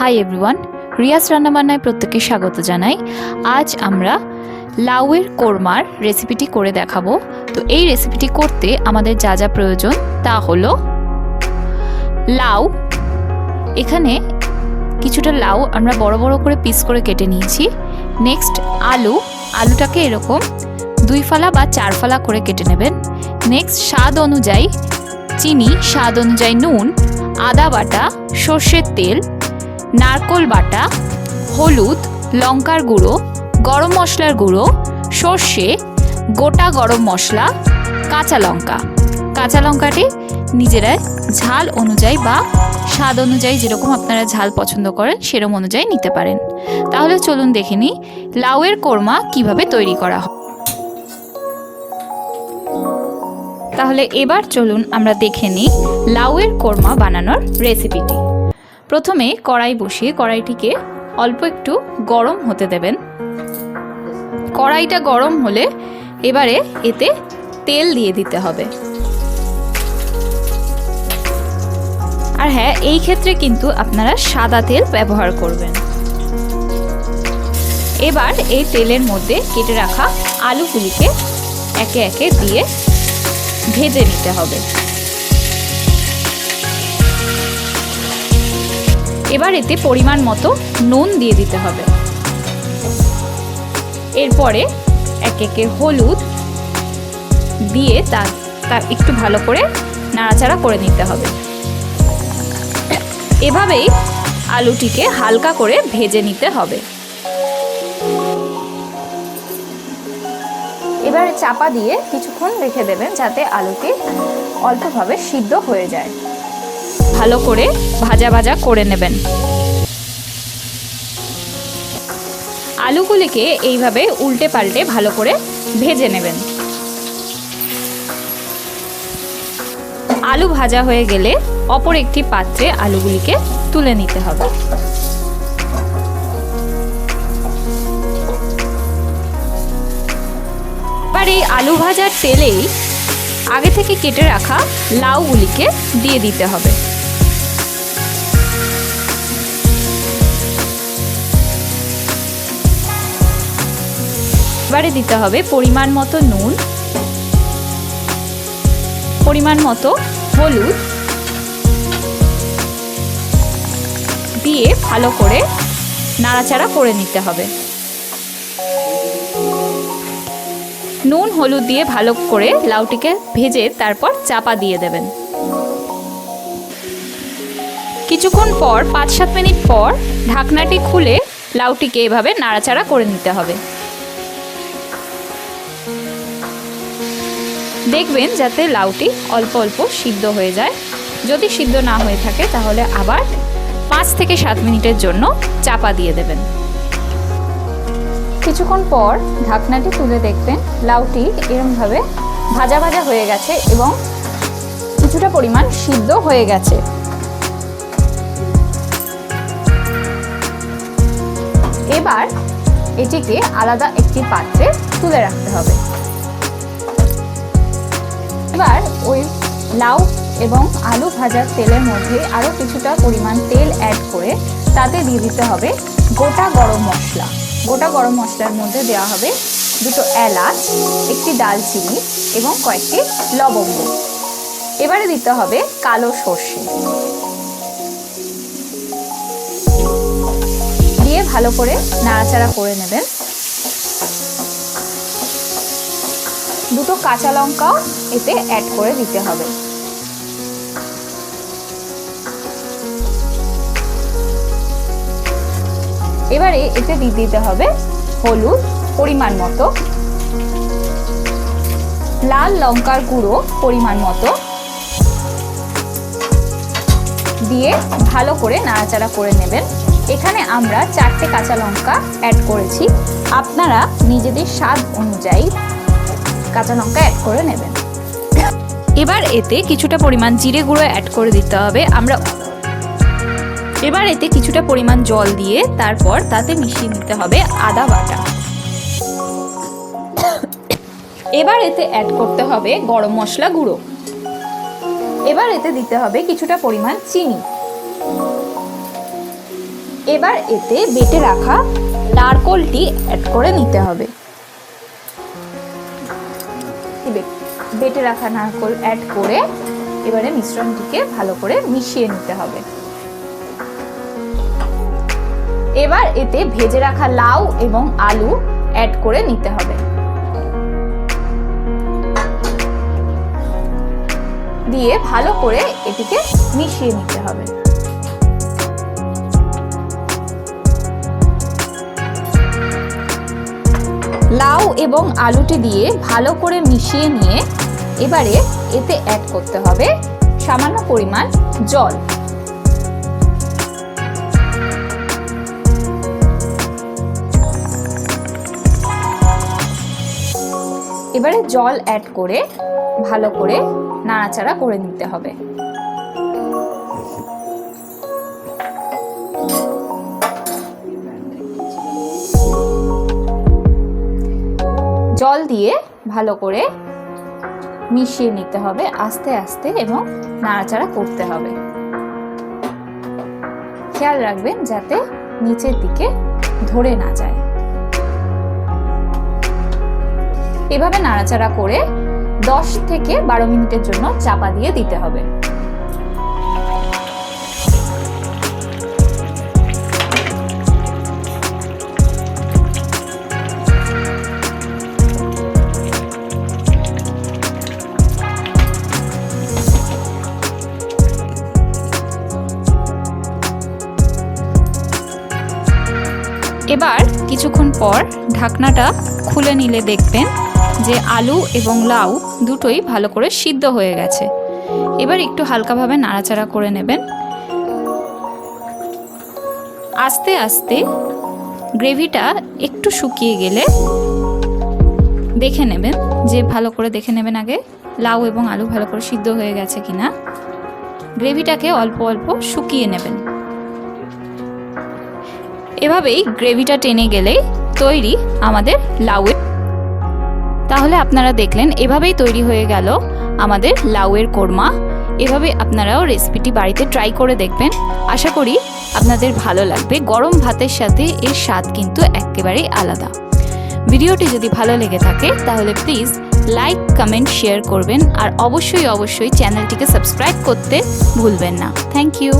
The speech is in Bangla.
হাই এভরিওয়ান, রিয়াজ রান্নাবান্নায় প্রত্যেককে স্বাগত জানাই। আজ আমরা লাউয়ের কোরমার রেসিপিটি করে দেখাবো। তো এই রেসিপিটি করতে আমাদের যা যা প্রয়োজন তা হলো লাউ। এখানে কিছুটা লাউ আমরা বড় বড় করে পিস করে কেটে নিয়েছি। নেক্সট আলুটাকে এরকম 2 ফালা বা 4 ফালা করে কেটে নেবেন। নেক্সট স্বাদ অনুযায়ী চিনি, স্বাদ অনুযায়ী নুন, আদা বাটা, সর্ষের তেল, নারকোল বাটা, হলুদ, লঙ্কার গুঁড়ো, গরম মশলার গুঁড়ো, সর্ষে, গোটা গরম মশলা, কাঁচা লঙ্কাটি নিজেরা ঝাল অনুযায়ী বা স্বাদ অনুযায়ী যেরকম আপনারা ঝাল পছন্দ করেন সেরকম অনুযায়ী নিতে পারেন। তাহলে চলুন দেখে নিই লাউয়ের কোরমা কিভাবে তৈরি করা হয়। তাহলে এবার চলুন আমরা দেখে নিই লাউয়ের কোরমা বানানোর রেসিপিটি। প্রথমে কড়াই বসিয়ে কড়াইটিকে অল্প একটু গরম হতে দেবেন। কড়াইটা গরম হলে এবারে এতে তেল দিয়ে দিতে হবে। আর হ্যাঁ, এই ক্ষেত্রে কিন্তু আপনারা সাদা তেল ব্যবহার করবেন। এবার এই তেলের মধ্যে কেটে রাখা আলুগুলিকে একে একে দিয়ে ভেজে নিতে হবে। এবার এতে পরিমাণ মতো নুন দিয়ে দিতে হবে। এরপরে একে একে হলুদ দিয়ে তার একটু ভালো করে নাড়াচাড়া করে নিতে হবে। এভাবেই আলুটিকে হালকা করে ভেজে নিতে হবে। এবারে চাপা দিয়ে কিছুক্ষণ রেখে দেবেন যাতে আলুটি অল্পভাবে সিদ্ধ হয়ে যায়। ভালো করে ভাজা ভাজা করে নেবেন। আলুগুলিকে এইভাবে উল্টে পাল্টে ভালো করে ভেজে নেবেন। আলু ভাজা হয়ে গেলে অপর একটি পাত্রে আলুগুলিকে তুলে নিতে হবে। এবার এই আলু ভাজার তেলেই আগে থেকে কেটে রাখা লাউগুলিকে দিয়ে দিতে হবে। এবারে দিতে হবে পরিমাণ মতো নুন, পরিমাণ মতো হলুদ দিয়ে ভালো করে নাড়াচাড়া করে নিতে হবে। নুন হলুদ দিয়ে ভালো করে লাউটিকে ভেজে তারপর চাপা দিয়ে দেবেন। কিছুক্ষণ পর 5-7 মিনিট পর ঢাকনাটি খুলে লাউটিকে এভাবে নাড়াচাড়া করে নিতে হবে। দেখবেন যাতে লাউটি অল্প অল্প সিদ্ধ হয়ে যায়। যদি সিদ্ধ না হয়ে থাকে তাহলে আবার 5 থেকে 7 মিনিটের জন্য চাপা দিয়ে দেবেন। কিছুক্ষণ পর ঢাকনাটি তুলে দেখবেন লাউটি এরকমভাবে ভাজা ভাজা হয়ে গেছে এবং কিছুটা পরিমাণ সিদ্ধ হয়ে গেছে। এবার এটিকে আলাদা একটি পাত্রে তুলে রাখতে হবে। এবার ওই লাউ এবং আলু ভাজার তেলের মধ্যে আরও কিছুটা পরিমাণ তেল অ্যাড করে তাতে দিয়ে দিতে হবে গোটা গরম মশলা। গোটা গরম মশলার মধ্যে দেওয়া হবে 2টো এলাচ, একটি দালচিনি এবং কয়েকটি লবঙ্গ। এবারে দিতে হবে কালো সর্ষে দিয়ে ভালো করে নাড়াচাড়া করে নেবেন। 2টো কাঁচা লঙ্কা এতে অ্যাড করে দিতে হবে। এবারে এতে দিয়ে দিতে হবে হলুদ পরিমাণ মতো, লাল লঙ্কার গুঁড়ো পরিমাণ মতো দিয়ে ভালো করে নাড়াচাড়া করে নেবেন। এখানে আমরা 4টে কাঁচা লঙ্কা অ্যাড করেছি, আপনারা নিজেদের স্বাদ অনুযায়ী কাঁচা লঙ্কা অ্যাড করে নেবেন। এবার এতে কিছুটা পরিমাণ জিরে গুঁড়ো অ্যাড করে দিতে হবে। এবার এতে কিছুটা পরিমাণ জল দিয়ে তারপর তাতে মিশিয়ে নিতে হবে আদা বাটা। এবার এতে অ্যাড করতে হবে গরম মশলা গুঁড়ো। এবার এতে দিতে হবে কিছুটা পরিমাণ চিনি। এবার এতে বেটে রাখা নারকোলটি অ্যাড করে নিতে হবে। বেটে রাখা নারকোল অ্যাড করে এবারে মিশ্রণটিকে ভালো করে মিশিয়ে নিতে হবে। এবার এতে ভেজে রাখা লাউ এবং আলু অ্যাড করে নিতে হবে। দিয়ে ভালো করে এটিকে মিশিয়ে নিতে হবে। লাউ এবং আলুটি দিয়ে ভালো করে মিশিয়ে নিয়ে এবারে এতে অ্যাড করতে হবে সামান্য পরিমাণ জল। এবারে জল অ্যাড করে ভালো করে নাড়াচাড়া করে নিতে হবে। জল দিয়ে ভালো করে মিশিয়ে নিতে হবে আস্তে আস্তে এবং নাড়াচাড়া করতে হবে। খেয়াল রাখবেন যাতে নিচের দিকে ধরে না যায়। এভাবে নাড়াচাড়া করে 10 থেকে 12 মিনিটের জন্য চাপা দিয়ে দিতে হবে। এবার কিছুক্ষণ পর ঢাকনাটা খুলে নিলে দেখবেন যে আলু এবং লাউ দুটোই ভালো করে সিদ্ধ হয়ে গেছে। এবার একটু হালকাভাবে নাড়াচাড়া করে নেবেন। আস্তে আস্তে গ্রেভিটা একটু শুকিয়ে গেলে দেখে নেবেন যে ভালো করে দেখে নেবেন আগে লাউ এবং আলু ভালো করে সিদ্ধ হয়ে গেছে কিনা। গ্রেভিটাকে অল্প অল্প শুকিয়ে নেবেন। এভাবেই গ্রেভিটা টেনে গেলেই তৈরি আমাদের লাউয়ের। তাহলে আপনারা দেখলেন এভাবেই তৈরি হয়ে গেল আমাদের লাউয়ের কোরমা। এভাবে আপনারাও রেসিপিটি বাড়িতে ট্রাই করে দেখবেন। আশা করি আপনাদের ভালো লাগবে। গরম ভাতের সাথে এর স্বাদ কিন্তু একেবারেই আলাদা। ভিডিওটি যদি ভালো লেগে থাকে তাহলে প্লিজ লাইক, কমেন্ট, শেয়ার করবেন আর অবশ্যই চ্যানেলটিকে সাবস্ক্রাইব করতে ভুলবেন না। Thank you.